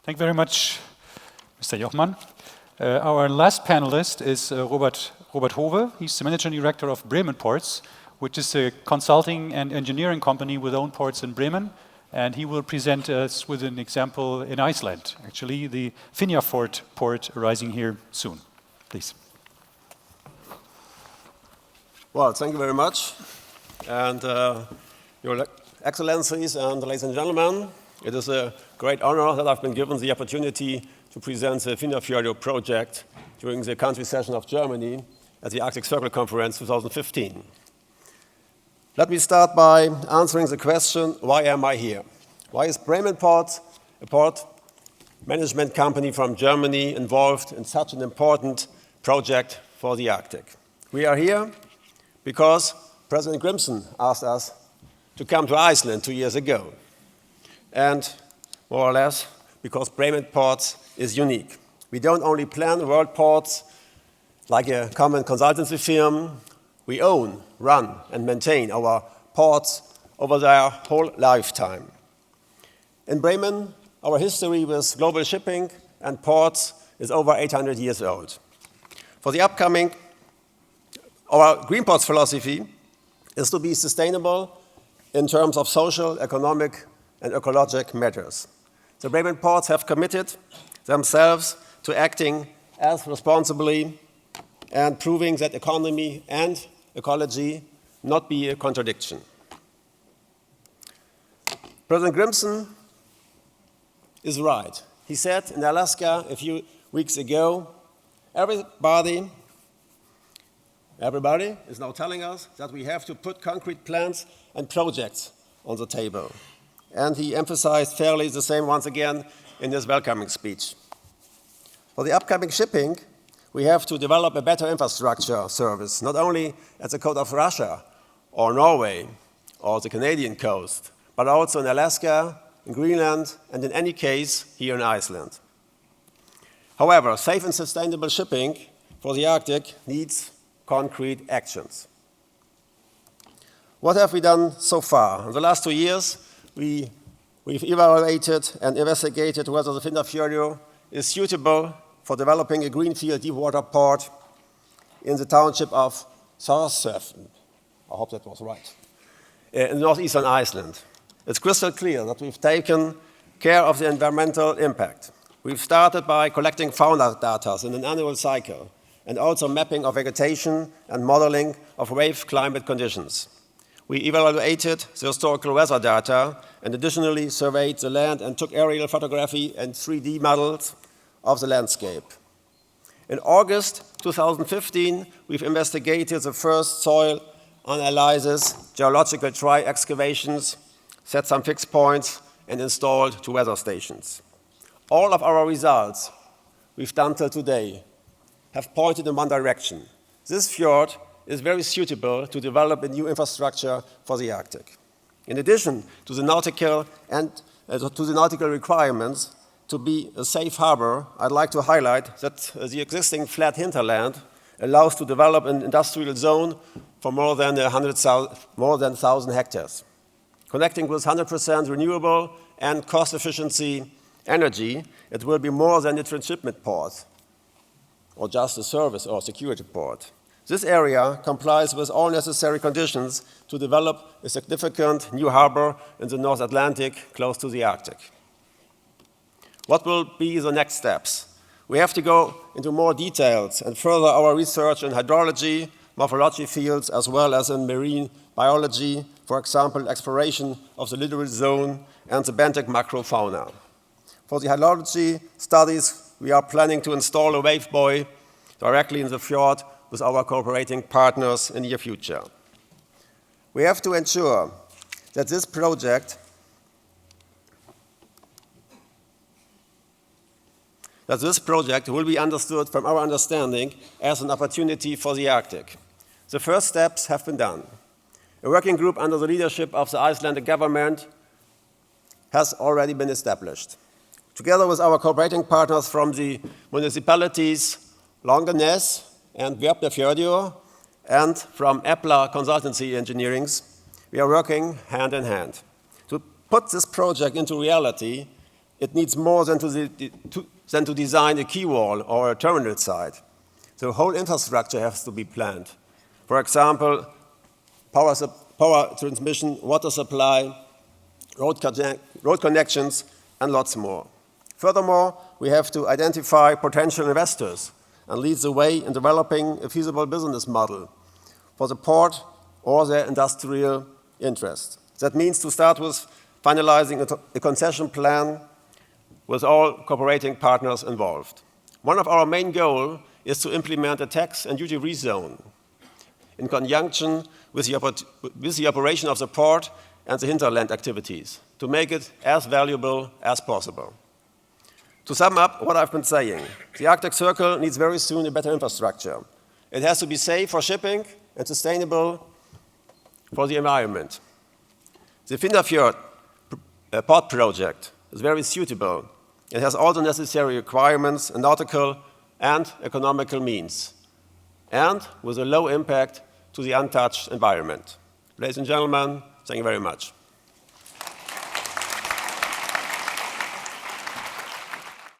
Thank you very much, Mr. Jochmann. Our last panelist is Robert Howe. He's the Managing Director of Bremenports, which is a consulting and engineering company with own ports in Bremen. And he will present us with an example in Iceland, actually, the Finnafjord port arising here soon. Please. Well, thank you very much. And Your Excellencies and ladies and gentlemen, it is a great honor that I've been given the opportunity to present the Finnafjord project during the country session of Germany at the Arctic Circle Conference 2015. Let me start by answering the question, why am I here? Why is Bremenports, a port management company from Germany, involved in such an important project for the Arctic? We are here because President Grimson asked us to come to Iceland 2 years ago. And more or less, because Bremenports is unique. We don't only plan world ports like a common consultancy firm. We own, run, and maintain our ports over their whole lifetime. In Bremen, our history with global shipping and ports is over 800 years old. For the upcoming, our green ports philosophy is to be sustainable in terms of social, economic, and ecologic matters. The Bremen ports have committed themselves to acting as responsibly and proving that economy and ecology not be a contradiction. President Grimson is right. He said in Alaska a few weeks ago, everybody is now telling us that we have to put concrete plans and projects on the table. And he emphasized fairly the same once again in his welcoming speech. For the upcoming shipping, we have to develop a better infrastructure service, not only at the coast of Russia or Norway or the Canadian coast, but also in Alaska, in Greenland, and in any case, here in Iceland. However, safe and sustainable shipping for the Arctic needs concrete actions. What have we done so far? In the last 2 years, we've evaluated and investigated whether the Finnafjord is suitable for developing a greenfield deep-water port in the township of Thorshavn. I hope that was right. In northeastern Iceland. It's crystal clear that we've taken care of the environmental impact. We've started by collecting fauna data in an annual cycle and also mapping of vegetation and modeling of wave climate conditions. We evaluated the historical weather data and additionally surveyed the land and took aerial photography and 3D models of the landscape. In August 2015, we've investigated the first soil analysis, geological tri-excavations, set some fixed points, and installed 2 weather stations. All of our results we've done till today have pointed in one direction. This fjord is very suitable to develop a new infrastructure for the Arctic. In addition to the nautical requirements to be a safe harbor, I'd like to highlight that the existing flat hinterland allows to develop an industrial zone for more than 1,000 hectares. Connecting with 100% renewable and cost-efficiency energy, it will be more than a transshipment port or just a service or security port. This area complies with all necessary conditions to develop a significant new harbor in the North Atlantic close to the Arctic. What will be the next steps? We have to go into more details and further our research in hydrology, morphology fields, as well as in marine biology, for example, exploration of the littoral zone and the benthic macrofauna. For the hydrology studies, we are planning to install a wave buoy directly in the fjord with our cooperating partners in the near future. We have to ensure that this project will be understood from our understanding as an opportunity for the Arctic. The first steps have been done. A working group under the leadership of the Icelandic government has already been established. Together with our cooperating partners from the municipalities Langanes and Bjarnarfjörður and from Epla Consultancy Engineering, we are working hand in hand. To put this project into reality it needs more than to design a quay wall or a terminal site. The whole infrastructure has to be planned. For example, power transmission, water supply, road connections, and lots more. Furthermore, we have to identify potential investors and lead the way in developing a feasible business model for the port or their industrial interest. That means to start with finalizing a concession plan with all cooperating partners involved. One of our main goals is to implement a tax and duty-free zone in conjunction with the operation of the port and the hinterland activities to make it as valuable as possible. To sum up what I've been saying, the Arctic Circle needs very soon a better infrastructure. It has to be safe for shipping and sustainable for the environment. The Finnafjord port project is very suitable. It has all the necessary requirements and nautical and economical means, and with a low impact to the untouched environment. Ladies and gentlemen, thank you very much.